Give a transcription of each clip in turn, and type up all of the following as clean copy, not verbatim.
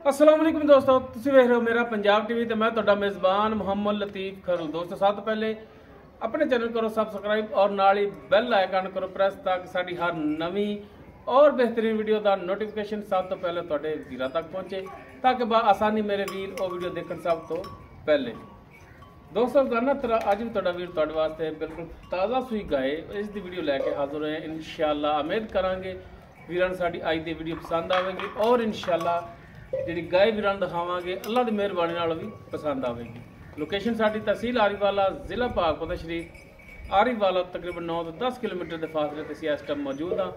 अस्सलाम वालेकुम दोस्तों, तुसीं वेख रहे हो मेरा पंजाब टीवी ते मैं तुहाडा मेज़बान मुहम्मद लतीफ़ खरल। दोस्तों सब तो पहले अपने चैनल करो सबसक्राइब और नाल ही बेल आइकन करो प्रेस ताकि साडी हर नवीं और बेहतरीन वीडियो का नोटिफिकेशन सब तो पहले तुहाडे वीरां तक पहुंचे ताकि आसानी मेरे वीर वो वीडियो देखण सब तो पहले। दोस्तों गाना तरह अज भी तुहाडा वीर तुहाडे वास्ते बिल्कुल ताज़ा सूई गाए इस दी वीडियो लैके हाजिर होए। इंशाअल्लाह उम्मीद करांगे वीरां साडी अज दी वीडियो पसंद आवेगी और इंशाअल्लाह जी गाय वीरां दिखावांगे अल्लाह की मेहरबानी नाल भी पसंद आवेगी। लोकेशन साडी तहसील आरीवाला, जिला भागपत शरीफ। आरीवाला तकरीबन 9 तो 10 किलोमीटर के फासले ते इस टाइम मौजूद हाँ।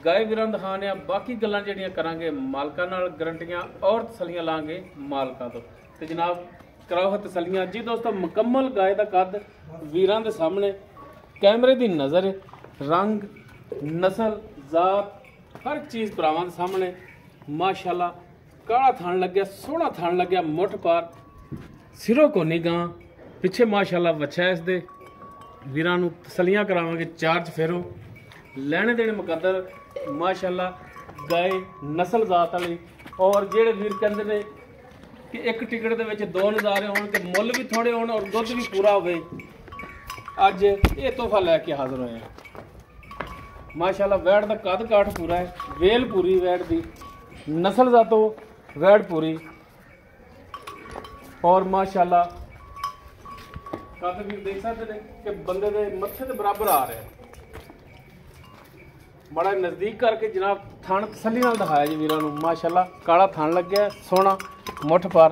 गाय वीरां दिखाने आ, बाकी गल्लां जिहड़ियां करांगे मालकां नाल, गारंटियां और तसलियां लांगे मालकां तो। ते जनाब कराओ तसलियां जी। दोस्तों मुकम्मल गाय का कद वीरां दे सामने, कैमरे की नज़र, रंग, नस्ल, जात हर चीज़ भरावां दे सामने। माशाअल्लाह काला थान लग्या, सोहना थान लग्या, मुठ पार, सिरों को निगाह पिछे माशाअल्लाह वच्छा इस दे। वीरां नूं तसलियां करावांगे, चार्ज फेरो लैने देने मुकद्दर। माशाअल्लाह गाय नस्ल जात वाली। और जेड़े वीर कहंदे ने कि एक टिकट दे विच दो नज़ारे होण ते मुੱਲ भी थोड़े होण और दुध भी पूरा होवे, अज ये तोहफा लैके हाजिर होए हैं। माशाअल्लाह वैड़ दा कद काठ पूरा है, वेल पूरी वैड़ दी, नस्ल जातो वैड़ पूरी। और माशाअल्लाह कद भी देख सकते हैं कि बंदे दे मत्थे दे बराबर आ रहे हैं। बड़ा नज़दीक करके जनाब थान तसली नाल दिखाया जी वीरां नूं। माशाअल्लाह काला थान लग्या, सोहना मुठ पार,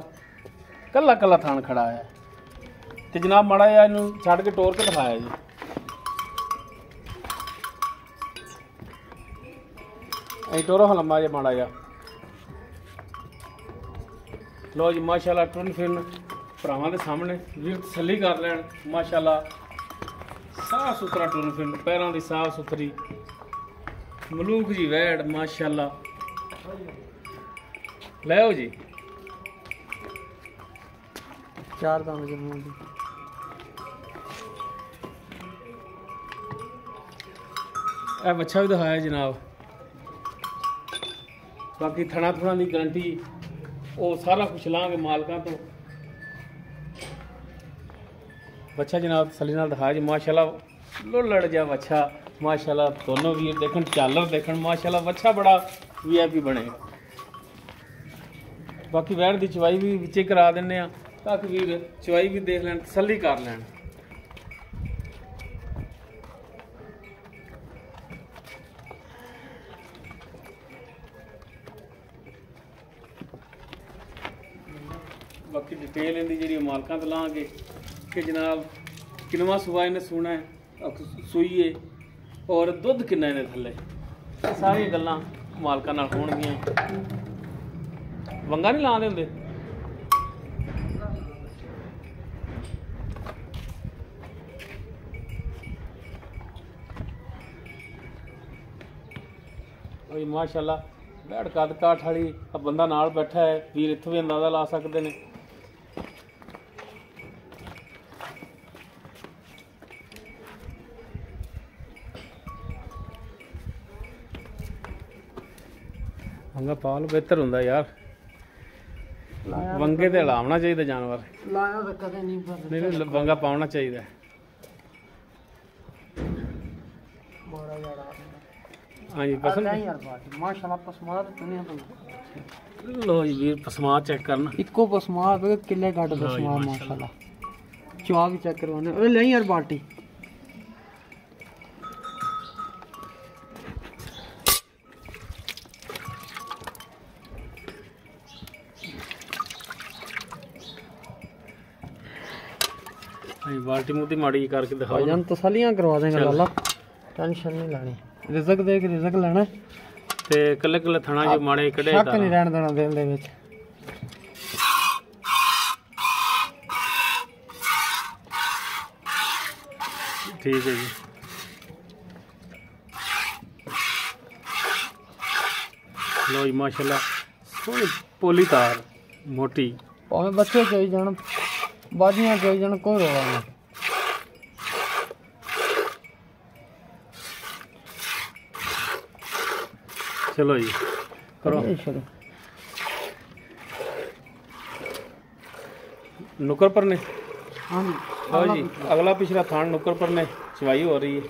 कला कला थान खड़ा है। तो जनाब माड़ा जिहा इहनूं छड्ड के टोर के दिखाया जी। अं टोरो हाँ लम्मा जिहा माड़ा जिहा। लो जी माशाअल्लाह टुन फिरन भरावां दे सामने वीर तसली कर लैन। माशाअल्लाह साफ सुथरा टुन फिरन, पैरों की साफ सुथरी मलूक जी वैड़। माशाअल्लाह लो जी चार दाने जरूर दी। बच्चा भी दिखाया जनाब। बाकी थना थुना की गारंटी वो सारा कुछ लाँगे मालकां तो। बच्चा जनाब तसली नाल दिखाया जी। माशाअल्लाह लोलड़ जा बच्चा। माशाअल्लाह दोनों वीर देखन, झालर देखन। माशाअल्लाह बच्चा बड़ा VIP बने। बाकी वैड़ की चवाई भी विचे करा देने आ ताकि वीर चवाई भी देख लैन, तसली कर लैन। बाकी डिटेल इनकी जी मालकां तो लाँगे कि जनाब किनवा सुबह इन्हें सूना है, सूई है और दुध किन्ना इन्हें थले, सारी गल्लां मालकां नाल होणगियां। वंगा नहीं लाँदे हुंदे माशाअल्लाह बैठ कद काठ वाली। बंदा नाल बैठा है, वीर इत्थों भी अंदाज़ा ला सकते हैं। वंगा पाल बेहतर होंदा यार, वंगे ते लावना चाहिए जानवर। लाया तो कदे नहीं, पर नहीं वंगा पाउना चाहिए। हाँ जी पसंद माशाअल्लाह पसमा तो दुनिया तो। लो जी वीर पसमा चेक करना। इको पसमा किले गड्ड पसमा माशाअल्लाह। चवा भी चेक करवाने ओए ले यार बाल्टी। बाल्टी मुँह माड़ी करके दिखाओ जन तसलियां करवा देंगे लाला, टेंशन नहीं लेनी। रिजक दे के रिजक लेना ते कल्ले कल्ले थना जो माड़े कड़े शक नहीं रहन देना दिल दे विच। ठीक है जी। लो जी माशाअल्लाह सोहनी पोली तार, मोटी। भावें बच्चे चाहिए जान, बाजियां चाहिए जान, कोई रोला नहीं। चलो जी करो। नुकर पर ने हाँ जी लो जी अगला पिछला थान नुकर पर ने चवाई हो रही है।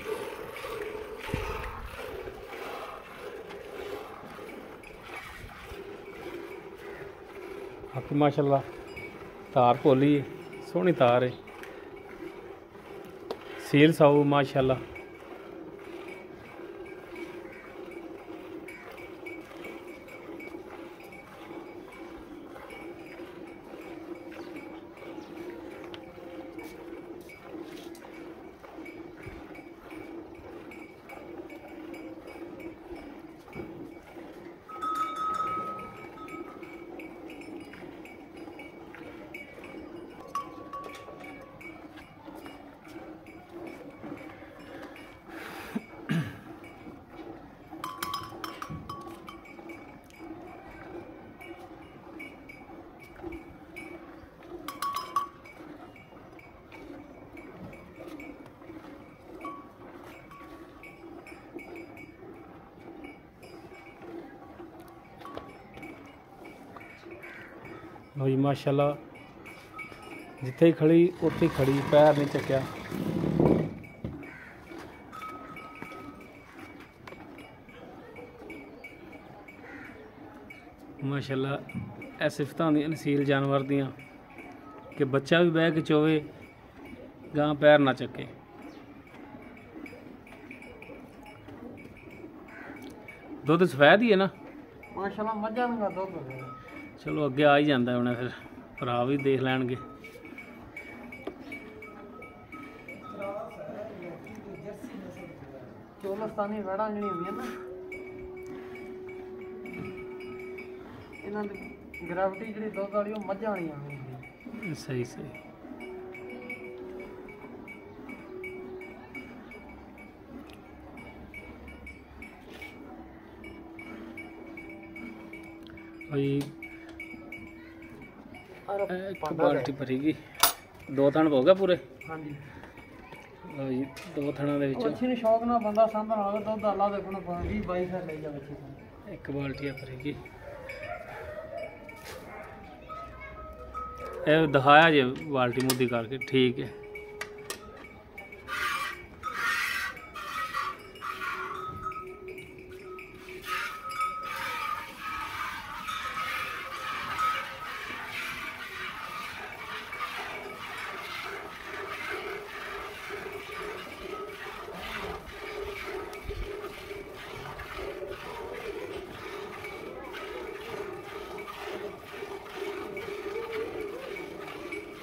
बाकी माशाल्लाह तार भोली है, सोहनी तार है, सील साऊ माशाल्लाह। लो जी माशाल्लाह जिथे ही खड़ी उत्थे ही खड़ी, पैर नहीं चक्या। माशाल्लाह ਇਹ ਸਿਫਤਾਂ ਹੁੰਦੀਆਂ ਨਸੀਲ ਜਾਨਵਰ ਦੀਆਂ ਕਿ ਬੱਚਾ ਵੀ ਬਹਿ ਕੇ ਚੋਵੇ, ਗਾਂ ਪੈਰ ਨਾ ਚੱਕੇ। ਦੁੱਧ ਸਫੈਦ ਹੀ ਹੈ ਨਾ माशाल्लाह मज्जां दा दुध है। चलो अगे आ ही जाता होना, फिर भरा भी देख लैणगे। चोलस्तानी वड़ा जी होंगी ना, इन्हों की ग्रेविटी जी दुध वाली मज्जां वाली आनी। सही सही। भाई एक बाल्टी भरीगी, दो थण हो गए पूरे। हाँ जी लो जी दो थणा दे विच अच्छी शौक ना बंदा संभल आवे दुध अल्लाह दे कोल 20-22 फिर ले जा बच्चे को। एक बाल्टी भरीगी। ए दिखाया जे बाल्टी मुद्दी करके, ठीक है।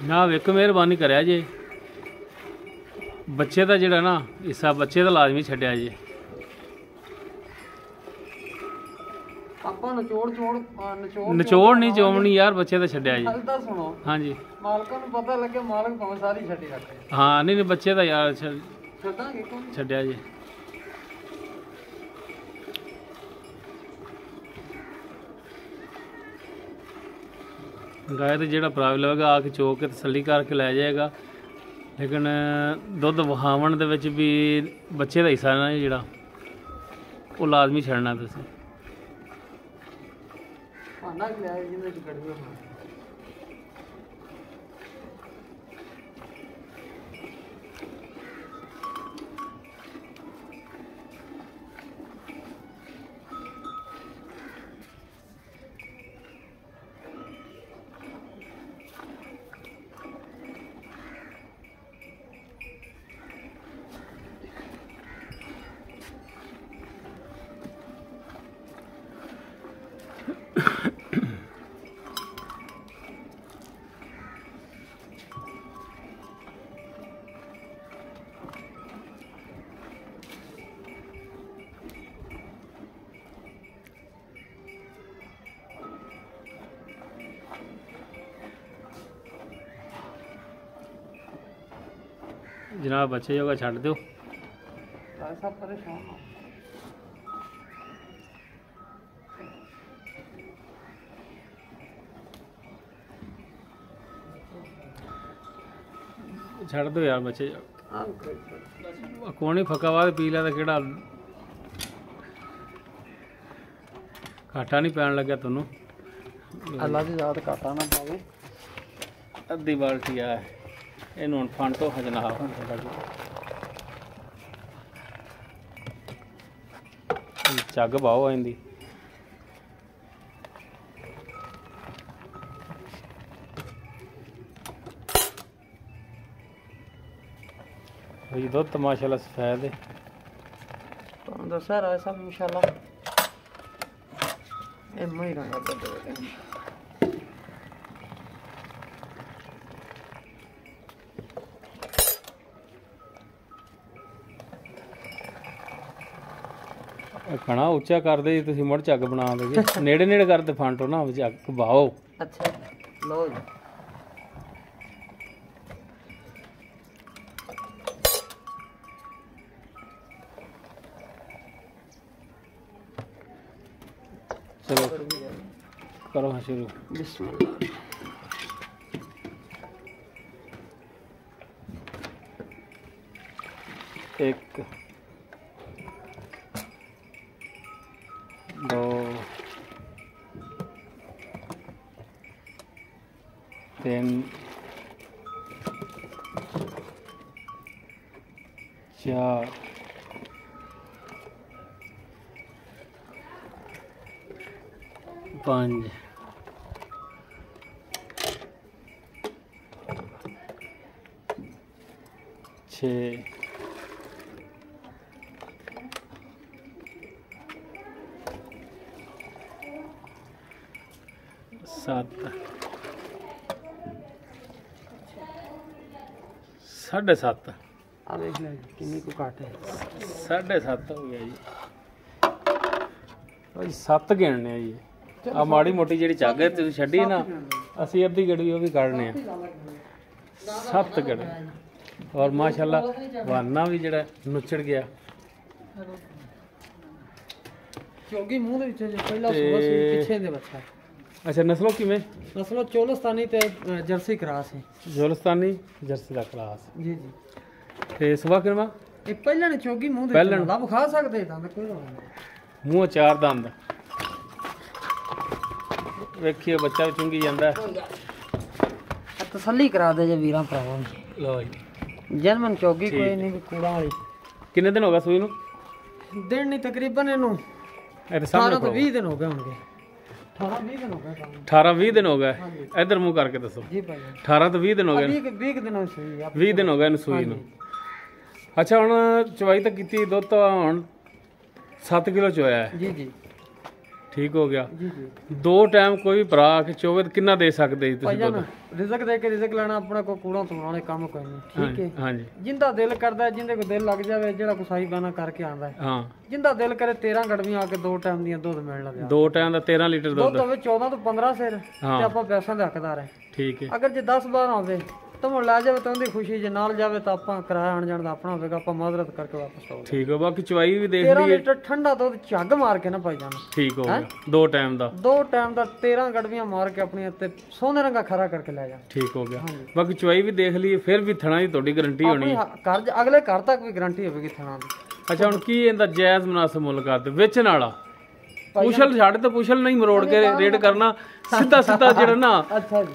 ना वेखो मेहरबानी करिया जे, बच्चे का जोड़ा ना हिस्सा बच्चे का लाजमी छड्या जे। निचोड़ नहीं चोमनी यार, बच्चे का छड्या जी। सुनो हाँ जी मालकों को पता लगे, मालक भावें सारी छड्डी रखे। हाँ नहीं नहीं बच्चे का यार छड्डांगे क्यों छड्या जी। गाय तो जोड़ा प्राइवेट लवेगा आके चो के तसली करके लै जाएगा, लेकिन दुध वहावन दे विच भी बच्चे का हिस्सा ना जोड़ा वो लाजमी छड़ना। तुसीं जनाब बच्चे जोगा छड़ दो। सब परेशान हो। छड़ दो यार बच्चे। कौन ही फका बाद पी लिया तो केड़ा घाटा नहीं पैन लग्या तेनों। अल्लाह की ज़ात घाटा ना पावे। ਅੱਧੀ ਬਾਲਟੀ ਆ ਇਹਨੂੰ ਹੁਣ ਫਾਂਟੋ ਹਜਨਾ ਚੱਗ ਬਾਓ ਆਂਦੀ ਦੁੱਧ ਮਾਸ਼ਾਅੱਲਾ ਸਫੈਦ ਹੈ ਤੁਹਾਨੂੰ ਦੱਸਿਆ ਰਾਏ ਸਾਹਿਬ ਇਨਸ਼ਾਅੱਲਾ ਇਹ ਮੈਂ ਰੰਗ ਕਰ ਖਾਣਾ ਉੱਚਾ ਕਰਦੇ ਜੀ ਤੁਸੀਂ ਮੁੜ ਝੱਗ ਬਣਾ ਦੇਗੇ ਨੇੜੇ ਨੇੜੇ ਕਰਦੇ ਫਾਂਟੋ ਨਾ ਝੱਗ ਬਾਓ ਅੱਛਾ ਲਓ ਜੀ चलो करो हाँ शुरू बिस्मिल्लाह एक दो तीन चार पाँच छः सात साढ़े सात आ देख ले कितनी को काट है 7.5 हो गया जी भाई 7 गिनने जी आ माड़ी मोटी जी झग है तुम छी ना असी अद्धी गड़ी वो भी काटने 7 गड़ और माशाल्लाह वाना भी जड़ा नुचड़ गया चौगी मुंह दे विच जो पहला सुबह से पीछे दे बच्चा अच्छा नस्लों किवें नस्लों चोलस्तानी ते जर्सी क्रॉस है जोलस्तानी जर्सी दा क्लास जी जी ते सुबह किनवा ये पहला ने चौगी मुंह दे लब खा सकदे तां कोई नहीं मूँह चार दंद वेखिए बच्चा भी चुंगी जाता तसल्ली करा दे जे वीरां भरावां लो जी जन्मन चौगी कोई नहीं भी कूड़ा वाली किन्ने दिन हो गए सूई नूं दिन नहीं तकरीबन इनू ਇਹ ਸਾਹਮਣੇ 18 ਤੋਂ 20 दिन हो गए होंगे 18 20 दिन हो गए 18-20 दिन हो गए इधर मुंह करके दसो जी भाई 18 ਤੋਂ 20 दिन हो गए 20 ਦਿਨਾਂ ਦੀ ਸੂਈ ਆ 20 दिन हो गए ਇਹਨੂੰ ਸੂਈ ਨੂੰ ਅੱਛਾ ਹੁਣ ਚਵਾਈ ਤਾਂ ਕੀਤੀ ਦੁੱਧ ਤਾਂ ਹੁਣ 7 ਕਿਲੋ ਚੋਇਆ ਹੈ ਜੀ ਜੀ ਠੀਕ ਹੋ ਗਿਆ ਜੀ ਜੀ ਦੋ ਟਾਈਮ ਕੋਈ ਭਰਾ ਕੇ ਚੋਵੇ ਤਾਂ ਕਿੰਨਾ ਦੇ ਸਕਦੇ ਜੀ ਤੁਸੀਂ ਭਾਈਜਾਨ ਦੁੱਧ ਰਿਜ਼ਕ ਦੇ ਕੇ ਰਿਜ਼ਕ ਲੈਣਾ ਆਪਣਾ ਕੋਈ ਕੂੜਾ ਤੋੜਨ ਵਾਲੇ ਕੰਮ ਕੋਈ ਨਹੀਂ ਠੀਕ ਹੈ ਹਾਂਜੀ ਜਿੰਦਾ ਦਿਲ ਕਰਦਾ ਜਿੰਦੇ ਕੋ ਦਿਲ ਲੱਗ ਜਾਵੇ ਜਿਹੜਾ ਕੋ ਸਾਈ ਬਾਨਾ ਕਰਕੇ ਆਂਦਾ ਹਾਂ ਜਿੰਦਾ ਦਿਲ ਕਰੇ 13 ਗੜਵੀਆਂ ਆ ਕੇ ਦੋ ਟਾਈਮ ਦੀਆਂ ਦੁੱਧ ਮਿਲਣ ਲੱਗਾ ਦੋ ਟਾਈਮ ਦਾ 13 ਲੀਟਰ ਦੁੱਧ ਦੁੱਧ ਹੋਵੇ 14 ਤੋਂ 15 ਸਿਰ ਹਾਂ। ਤੇ ਆਪਾਂ ਪੈਸਿਆਂ ਦੇ ਹੱਕਦਾਰ ਹੈ ਠੀਕ ਹੈ ਅਗਰ ਜੇ 10 12 ਹੋਵੇ ਤਾਂ ਉਹ ਲੈ ਜਾਵੇ ਤਾਂ ਉਹਦੀ ਖੁਸ਼ੀ ਜੇ ਨਾਲ ਜਾਵੇ ਤਾਂ ਆਪਾਂ ਕਿਰਾਇਆ ਆਣ ਜਾਣ ਦਾ ਆਪਣਾ ਹੋਵੇਗਾ ਆਪਾਂ ਮਾਜ਼ਰਤ ਕਰਕੇ ਵਾਪਸ ਆਵਾਂਗੇ ਠੀਕ ਹੋ ਬਾਕੀ ਚਵਾਈ ਵੀ ਦੇਖ 13 ਲਈਏ ਲੀਟਰ ਠੰਡਾ ਦੁੱਧ ਝੱਗ ਮਾਰ ਕੇ ਨਾ ਭਾਈ ਜਾਨ ਠੀਕ ਹੋ ਗਿਆ ਦੋ ਟਾਈਮ ਦਾ ਦੋ ਟਾਈਮ ਦਾ 13 ਗੜਵੀਆਂ ਮਾਰ ਕੇ ਆਪਣੀ ਉੱਤੇ ਸੋਨੇ ਰੰਗਾ ਖਰਾ ਕਰਕੇ ਲੈ ਜਾ ਠੀਕ ਹੋ ਗਿਆ ਬਾਕੀ ਚਵਾਈ ਵੀ ਦੇਖ ਲਈਏ ਫਿਰ ਵੀ ਥਣਾ ਦੀ ਤੁਹਾਡੀ ਗਾਰੰਟੀ ਹੋਣੀ ਘਰ ਅਗਲੇ ਘਰ ਤੱਕ ਵੀ ਗਾਰੰਟੀ ਹੋਵੇਗੀ ਥਣਾ ਦੀ ਅੱਛਾ ਹੁਣ ਕੀ ਇਹਦਾ ਜਾਇਜ਼ ਮੁਨਾਸਬ ਮੁੱਲ ਕਰਦੇ ਵੇਚਣ ਵਾਲਾ ਪੁਛਲ ਛੱਡ ਤੇ ਪੁਛਲ ਨਹੀਂ ਮਰੋੜ ਕੇ ਰੇਟ ਕਰਨਾ ਸਿੱਧਾ ਸਿੱਧਾ ਜਿਹੜਾ ਨਾ ਅੱਛਾ ਜੀ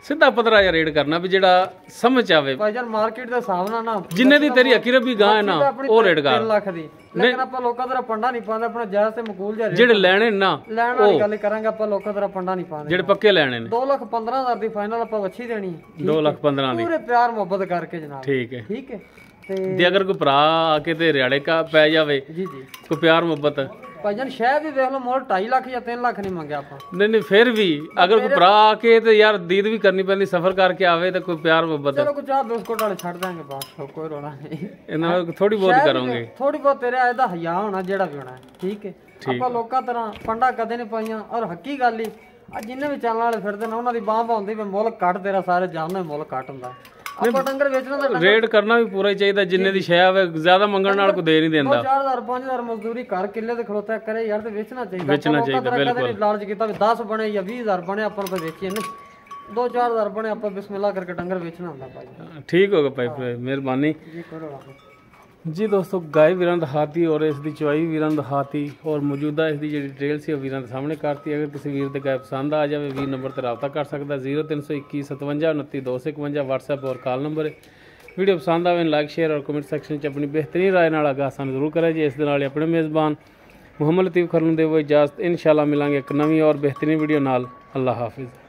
ਸਿੱਧਾ ਪਤਰਾ ਜਿਹਾ ਰੇਟ ਕਰਨਾ ਵੀ ਜਿਹੜਾ ਸਮਝ ਆਵੇ ਭਾਈ ਜਾਨ ਮਾਰਕੀਟ ਦੇ ਹਿਸਾਬ ਨਾਲ ਨਾ ਜਿੰਨੇ ਦੀ ਤੇਰੀ ਹਕੀ ਰੱਬੀ ਗਾਂ ਹੈ ਨਾ ਉਹ ਰੇਟ ਕਰ 3 ਲੱਖ ਦੀ ਲੇਕਿਨ ਆਪਾਂ ਲੋਕਾਂ ਦਾ ਪੰਡਾ ਨਹੀਂ ਪਾਉਂਦੇ ਆਪਣਾ ਜਾਇਜ਼ ਤੇ ਮਕਬੂਲ ਜਿਹਾ ਜਿਹੜੇ ਲੈਣੇ ਨਾ ਲੈਣ ਵਾਲੀ ਗੱਲ ਕਰਾਂਗੇ ਆਪਾਂ ਲੋਕਾਂ ਦਾ ਪੰਡਾ ਨਹੀਂ ਪਾਉਂਦੇ ਜਿਹੜੇ ਪੱਕੇ ਲੈਣੇ ਨੇ 2,15,000 ਦੀ ਫਾਈਨਲ ਆਪਾਂ ਵੱਛੀ ਦੇਣੀ 2,15,000 ਦੀ ਪੂਰੇ ਪਿਆਰ ਮੁਹੱਬਤ ਕਰਕੇ ਜਨਾਬ ਠੀਕ ਹੈ ਠੀਕ ਹੈ ਤੇ ਜੇ ਅਗਰ ਕੋਈ ਭਰਾ ਆ ਕੇ ਤੇ ਰਿਆੜੇ ਕਾ ਪੈ ਜਾਵੇ ਜੀ ਜੀ ਕੋਈ ਪਿਆਰ ਮੁਹੱਬਤ ਭਾਈ ਜਾਨ ਸ਼ਾਇਦ ਵੀ ਵੇਖ ਲਓ ਮੋਲ 2.5 ਲੱਖ ਜਾਂ 3 ਲੱਖ ਨਹੀਂ ਮੰਗਿਆ ਆਪਾਂ ਨਹੀਂ ਨਹੀਂ ਫਿਰ ਵੀ ਅਗਰ ਕੋਈ ਭਰਾ ਆ ਕੇ ਤੇ ਯਾਰ ਦੀਦ ਵੀ ਕਰਨੀ ਪੈਂਦੀ ਸਫ਼ਰ ਕਰਕੇ ਆਵੇ ਤੇ ਕੋਈ ਪਿਆਰ ਮੁਹੱਬਤ ਚਲੋ ਕੁਝ ਚਾਹ ਬਿਸਕੁਟ ਵਾਲੇ ਛੱਡ ਦਾਂਗੇ ਬਸ ਕੋਈ ਰੋਣਾ ਨਹੀਂ ਇਹਨਾਂ ਨਾਲ ਥੋੜੀ ਬਹੁਤ ਕਰਾਂਗੇ ਥੋੜੀ ਬਹੁਤ ਤੇਰੇ ਇਹਦਾ ਹਿਆ ਹੋਣਾ ਜਿਹੜਾ ਵੀ ਹੋਣਾ ਠੀਕ ਹੈ ਆਪਾਂ ਲੋਕਾਂ ਤਰ੍ਹਾਂ ਪੰਡਾ ਕਦੇ ਨਹੀਂ ਪਾਈਆਂ ਔਰ ਹੱਕੀ ਗੱਲ ਹੀ ਆ ਜਿੰਨੇ ਵੀ ਚੱਲਣ ਵਾਲੇ ਫਿਰਦੇ ਨੇ ਉਹਨਾਂ ਦੀ ਬਾਂਹ ਪਾਉਂਦੀ ਵੀ ਮੁੱਲ ਕੱਟ ਤੇਰਾ ਸਾਰੇ ਜਾਣਦੇ ਮੁੱਲ ਕੱਟ ਹੁੰਦਾ ਆਪਾਂ ਡੰਗਰ ਵੇਚਣਾ ਤਾਂ ਰੇਟ ਕਰਨਾ ਵੀ ਪੂਰਾ ਹੀ ਚਾਹੀਦਾ ਜਿੰਨੇ ਦੀ ਸ਼ੈ ਆਵੇ ਜ਼ਿਆਦਾ ਮੰਗਣ ਨਾਲ ਕੋਈ ਦੇ ਨਹੀਂ ਦਿੰਦਾ 4,000 5,000 ਮਜ਼ਦੂਰੀ ਕਰ ਕਿੱਲੇ ਤੇ ਖਲੋਤਾ ਕਰੇ ਯਾਰ ਤੇ ਵੇਚਣਾ ਚਾਹੀਦਾ ਬਿਲਕੁਲ ਲਾਲਚ ਕੀਤਾ ਵੀ 10 ਬਣੇ ਜਾਂ 20,000 ਬਣੇ ਆਪਾਂ ਨੂੰ ਵੇਚੀਏ ਨਹੀਂ 2-4,000 ਬਣੇ ਆਪਾਂ ਬਿਸਮਿਲ੍ਲਾ ਕਰਕੇ ਡੰਗਰ ਵੇਚਣਾ ਹੁੰਦਾ ਭਾਈ ਠੀਕ ਹੋ ਗਿਆ ਭਾਈ ਮਿਹਰਬਾਨੀ ਜੀ ਕਰੋ ਜੀ ਦੋਸਤੋ ਗਾਏ ਵੀਰਾਂ ਦਿਖਾਤੀ ਔਰ ਇਸ ਦੀ ਚਵਾਈ ਵੀਰਾਂ ਦਿਖਾਤੀ ਔਰ ਮੌਜੂਦਾ ਇਸ ਦੀ ਜਿਹੜੀ ਡਿਟੇਲ ਸੀ ਉਹ ਵੀਰਾਂ ਦੇ ਸਾਹਮਣੇ ਕਰਤੀ। ਅਗਰ ਕਿਸੇ ਵੀਰ ਦੇ ਗਾਏ ਪਸੰਦ ਆ ਜਾਵੇ ਵੀਰ ਨੰਬਰ ਤੇ ਰਾਬਤਾ ਕਰ ਸਕਦਾ 0321 57 29 251 WhatsApp ਔਰ ਕਾਲ ਨੰਬਰ ਹੈ। ਵੀਡੀਓ ਪਸੰਦ ਆਵੇ ਲਾइक शेयर और कमेंट सैक्शन च अपनी बेहतरीन राय नाल आगाह सानू जरूर करें जी। इस दे नाल अपने मेज़बान मुहम्मद लतीफ़ खरल नूं देवो इजाज़त। इंशाअल्लाह मिलांगे एक नवीं और बेहतरीन वीडियो नाल। अल्लाह हाफिज़।